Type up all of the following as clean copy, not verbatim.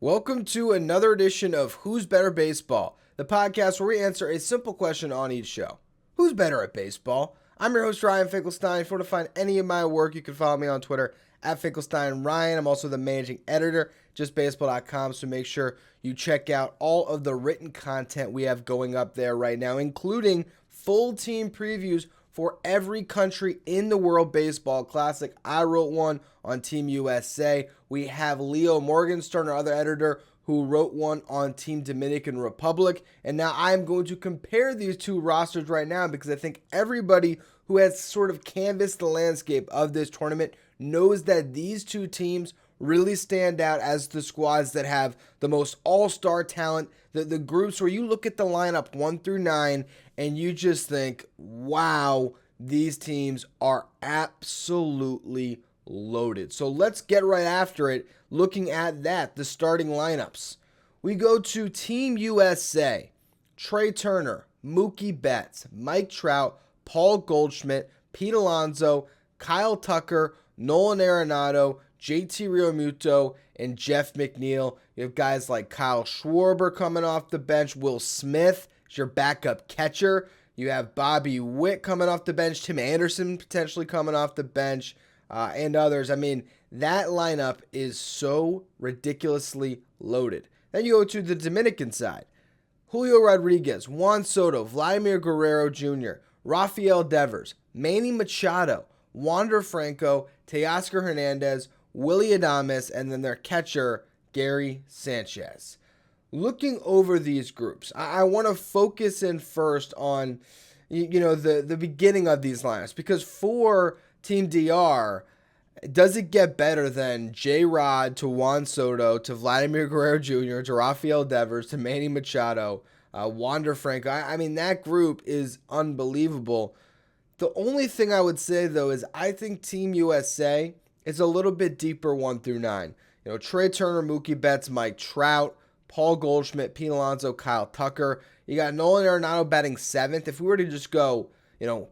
Welcome to another edition of Who's Better Baseball, the podcast where we answer a simple question on each show. Who's better at baseball? I'm your host, Ryan Finkelstein. If you want to find any of my work, you can follow me on Twitter at FinkelsteinRyan. I'm also the managing editor, justbaseball.com, so make sure you check out all of the written content we have going up there right now, including full team previews for every country in the World Baseball Classic. I wrote one on Team USA. We have Leo Morgenstern, our other editor, who wrote one on Team Dominican Republic. And now I'm going to compare these two rosters right now because I think everybody who has sort of canvassed the landscape of this tournament knows that these two teams really stand out as the squads that have the most all-star talent, the groups where you look at the lineup 1 through 9 and you just think, wow, these teams are absolutely loaded. So let's get right after it, looking at that, the starting lineups. We go to Team USA, Trey Turner, Mookie Betts, Mike Trout, Paul Goldschmidt, Pete Alonso, Kyle Tucker, Nolan Arenado, JT Realmuto, and Jeff McNeil. You have guys like Kyle Schwarber coming off the bench. Will Smith is your backup catcher. You have Bobby Witt coming off the bench. Tim Anderson potentially coming off the bench, and others. I mean, that lineup is so ridiculously loaded. Then you go to the Dominican side. Julio Rodriguez, Juan Soto, Vladimir Guerrero Jr., Rafael Devers, Manny Machado, Wander Franco, Teoscar Hernandez, Willy Adames, and then their catcher, Gary Sanchez. Looking over these groups, I want to focus in first on, the beginning of these lineups, because for Team DR, does it get better than J-Rod to Juan Soto to Vladimir Guerrero Jr. to Rafael Devers to Manny Machado, Wander Franco? I mean, that group is unbelievable. The only thing I would say, though, is I think Team USA is a little bit deeper 1 through 9. Trey Turner, Mookie Betts, Mike Trout, Paul Goldschmidt, Pete Alonso, Kyle Tucker. You got Nolan Arenado batting 7th. If we were to just go,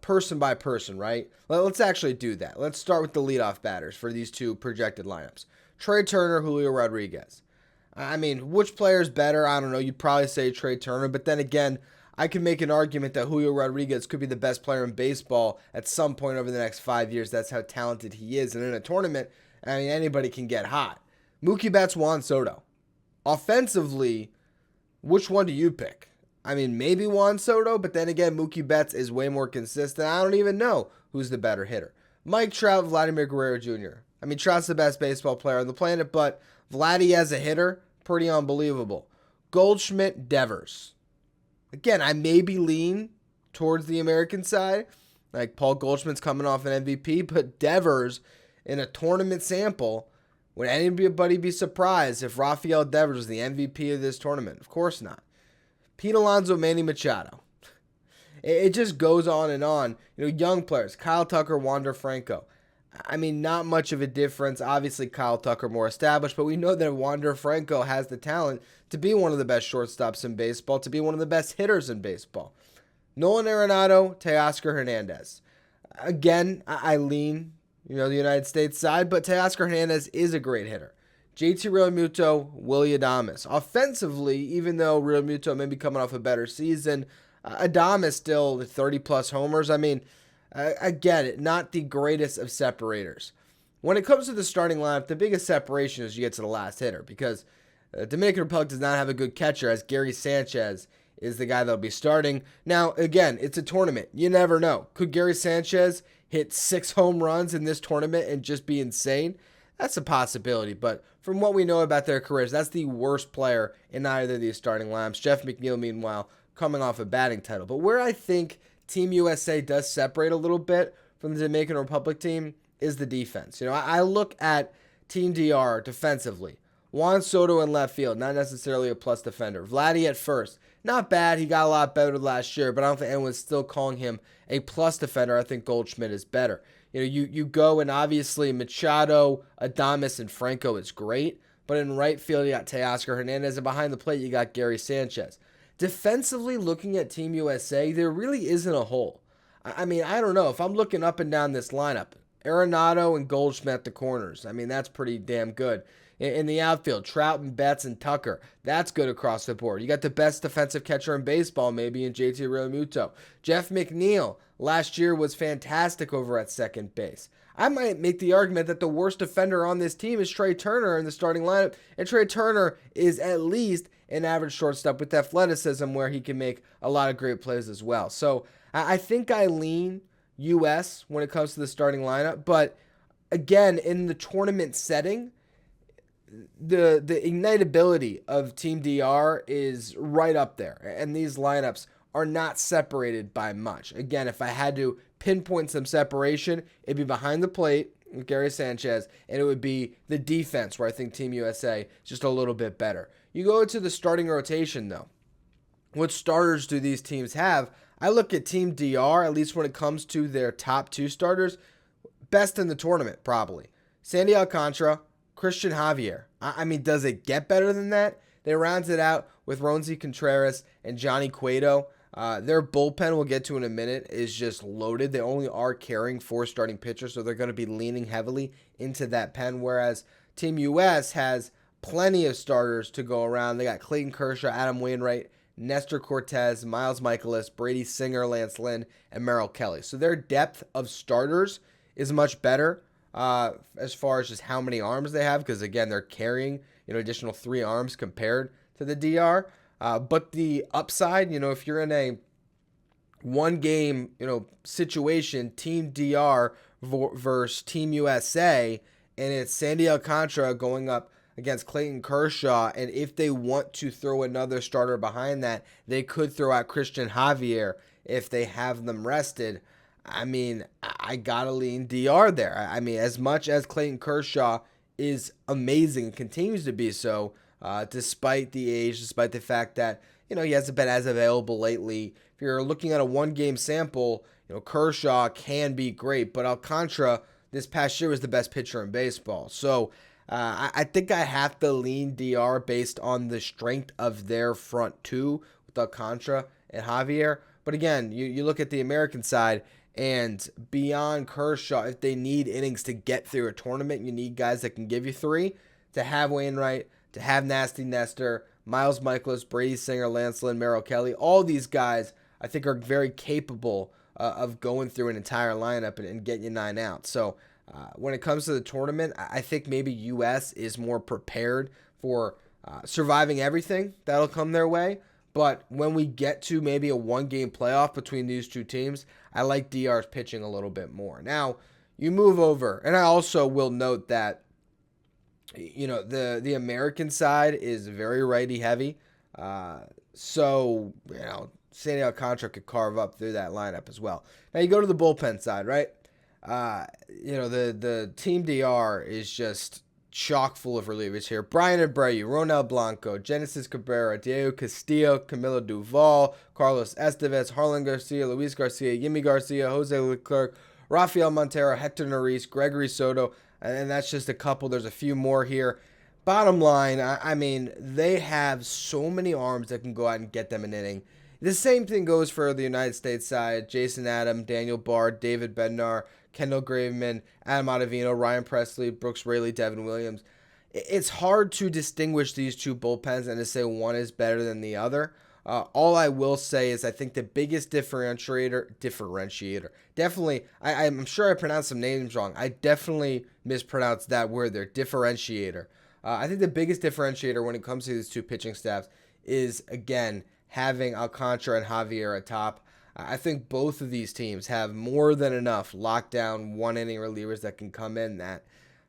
person by person, right? Let's actually do that. Let's start with the leadoff batters for these two projected lineups. Trey Turner, Julio Rodriguez. I mean, which player is better? I don't know. You'd probably say Trey Turner, but then again, I can make an argument that Julio Rodriguez could be the best player in baseball at some point over the next 5 years. That's how talented he is. And in a tournament, I mean, anybody can get hot. Mookie Betts, Juan Soto. Offensively, which one do you pick? I mean, maybe Juan Soto, but then again, Mookie Betts is way more consistent. I don't even know who's the better hitter. Mike Trout, Vladimir Guerrero Jr. I mean, Trout's the best baseball player on the planet, but Vladdy as a hitter, pretty unbelievable. Goldschmidt, Devers. Again, I maybe lean towards the American side. Like Paul Goldschmidt's coming off an MVP, but Devers in a tournament sample, would anybody be surprised if Rafael Devers was the MVP of this tournament? Of course not. Pete Alonso, Manny Machado. It just goes on and on. Young players, Kyle Tucker, Wander Franco. I mean, not much of a difference. Obviously, Kyle Tucker more established, but we know that Wander Franco has the talent to be one of the best shortstops in baseball, to be one of the best hitters in baseball. Nolan Arenado, Teoscar Hernandez. Again, I lean, the United States side, but Teoscar Hernandez is a great hitter. JT Realmuto, Willy Adames. Offensively, even though Realmuto may be coming off a better season, Adames still 30-plus homers. I mean, I get it, not the greatest of separators. When it comes to the starting lineup, the biggest separation is you get to the last hitter because Dominican Republic does not have a good catcher, as Gary Sanchez is the guy that'll be starting. Now, again, it's a tournament. You never know. Could Gary Sanchez hit 6 home runs in this tournament and just be insane? That's a possibility, but from what we know about their careers, that's the worst player in either of these starting lineups. Jeff McNeil, meanwhile, coming off a batting title. But where I think Team USA does separate a little bit from the Dominican Republic team is the defense. I look at Team DR defensively. Juan Soto in left field, not necessarily a plus defender. Vladdy at first, not bad. He got a lot better last year, but I don't think anyone's still calling him a plus defender. I think Goldschmidt is better. You go, and obviously Machado, Adames, and Franco is great, but in right field you got Teoscar Hernandez, and behind the plate you got Gary Sanchez. Defensively, looking at Team USA, there really isn't a hole. I mean, I don't know. If I'm looking up and down this lineup, Arenado and Goldschmidt at the corners, I mean, that's pretty damn good. In the outfield, Troutman, Betts, and Tucker. That's good across the board. You got the best defensive catcher in baseball, maybe in JT Realmuto. Jeff McNeil last year was fantastic over at second base. I might make the argument that the worst defender on this team is Trey Turner in the starting lineup, and Trey Turner is at least an average shortstop with athleticism where he can make a lot of great plays as well. So I think I lean U.S. when it comes to the starting lineup, but again, in the tournament setting, the ignitability of Team DR is right up there, and these lineups are not separated by much. Again, if I had to pinpoint some separation, it'd be behind the plate with Gary Sanchez, and it would be the defense where I think Team USA is just a little bit better. You go to the starting rotation, though. What starters do these teams have? I look at Team DR, at least when it comes to their top two starters, best in the tournament, probably. Sandy Alcantara, Christian Javier. I mean, does it get better than that? They rounds it out with Ronzi Contreras and Johnny Cueto. Their bullpen, we'll get to in a minute, is just loaded. They only are carrying 4 starting pitchers, so they're going to be leaning heavily into that pen, whereas Team US has plenty of starters to go around. They got Clayton Kershaw, Adam Wainwright, Nestor Cortez, Miles Michaelis, Brady Singer, Lance Lynn, and Merrill Kelly. So their depth of starters is much better as far as just how many arms they have, because again, they're carrying additional 3 arms compared to the DR. But the upside, if you're in a one game, situation, Team DR versus Team USA, and it's Sandy Alcantara going up against Clayton Kershaw, and if they want to throw another starter behind that, they could throw out Christian Javier if they have them rested. I mean, I gotta lean DR there. I mean, as much as Clayton Kershaw is amazing and continues to be so, despite the age, despite the fact that, he hasn't been as available lately. If you're looking at a one-game sample, Kershaw can be great, but Alcantara this past year was the best pitcher in baseball. So I think I have to lean DR based on the strength of their front two with Alcantara and Javier. But again, you look at the American side, and beyond Kershaw, if they need innings to get through a tournament, you need guys that can give you 3. To have Wainwright, to have Nasty Nestor, Miles Michaelis, Brady Singer, Lance Lynn, Merrill Kelly, all these guys I think are very capable of going through an entire lineup and getting you 9 out. So when it comes to the tournament, I think maybe U.S. is more prepared for surviving everything that'll come their way. But when we get to maybe a one-game playoff between these two teams, I like DR's pitching a little bit more. Now, you move over, and I also will note that the American side is very righty-heavy. So, Sandy Alcantara could carve up through that lineup as well. Now, you go to the bullpen side, right? The Team DR is just chock full of relievers here. Brian Abreu, Ronel Blanco, Genesis Cabrera, Diego Castillo, Camilo Duval, Carlos Estevez, Harlan Garcia, Luis Garcia, Yimi Garcia, Jose Leclerc, Rafael Montero, Hector Neris, Gregory Soto, and that's just a couple. There's a few more here. Bottom line, I mean, they have so many arms that can go out and get them an inning. The same thing goes for the United States side. Jason Adam, Daniel Bard, David Bednar, Kendall Graveman, Adam Ottavino, Ryan Presley, Brooks Raley, Devin Williams. It's hard to distinguish these two bullpens and to say one is better than the other. All I will say is I think the biggest differentiator, definitely, I'm sure I pronounced some names wrong. I definitely mispronounced that word there, differentiator. I think the biggest differentiator when it comes to these two pitching staffs is, again, having Alcantara and Javier atop. I think both of these teams have more than enough lockdown one-inning relievers that can come in that.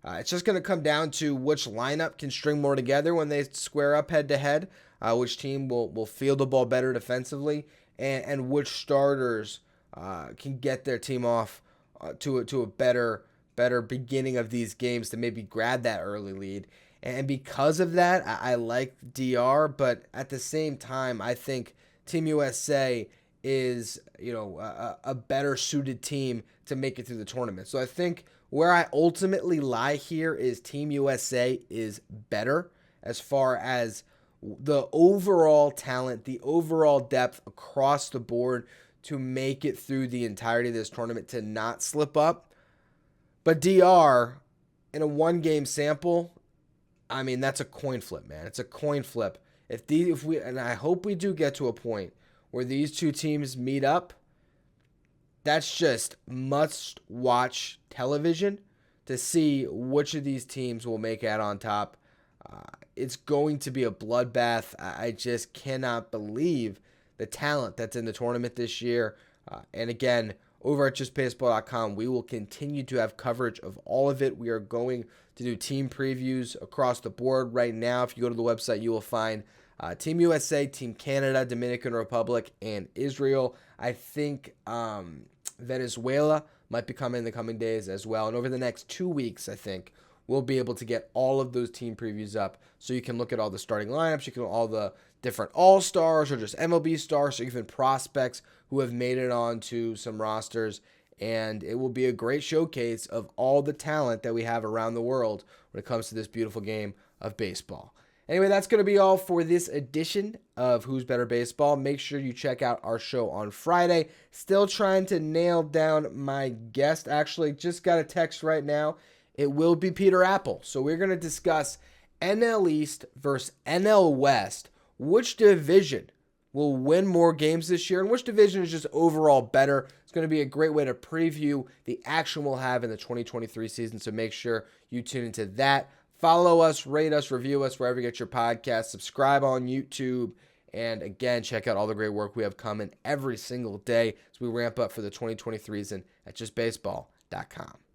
It's just going to come down to which lineup can string more together when they square up head-to-head, which team will field the ball better defensively, and which starters can get their team off to a better beginning of these games to maybe grab that early lead. And because of that, I like DR, but at the same time, I think Team USA is a better suited team to make it through the tournament. So I think where I ultimately lie here is Team USA is better as far as the overall talent, the overall depth across the board to make it through the entirety of this tournament, to not slip up. But DR, in a one-game sample, I mean, that's a coin flip, man. It's a coin flip. And I hope we do get to a point where these two teams meet up. That's just must-watch television to see which of these teams will make out on top. It's going to be a bloodbath. I just cannot believe the talent that's in the tournament this year. And again, over at justbaseball.com, we will continue to have coverage of all of it. We are going to do team previews across the board right now. If you go to the website, you will find Team USA, Team Canada, Dominican Republic, and Israel. I think Venezuela might be coming in the coming days as well. And over the next 2 weeks, I think, we'll be able to get all of those team previews up so you can look at all the starting lineups, you can all the different all-stars or just MLB stars or even prospects who have made it onto some rosters. And it will be a great showcase of all the talent that we have around the world when it comes to this beautiful game of baseball. Anyway, that's going to be all for this edition of Who's Better Baseball. Make sure you check out our show on Friday. Still trying to nail down my guest. Actually, just got a text right now. It will be Peter Apple. So we're going to discuss NL East versus NL West. Which division will win more games this year and which division is just overall better? It's going to be a great way to preview the action we'll have in the 2023 season. So make sure you tune into that. Follow us, rate us, review us wherever you get your podcast. Subscribe on YouTube. And again, check out all the great work we have coming every single day as we ramp up for the 2023 season at justbaseball.com.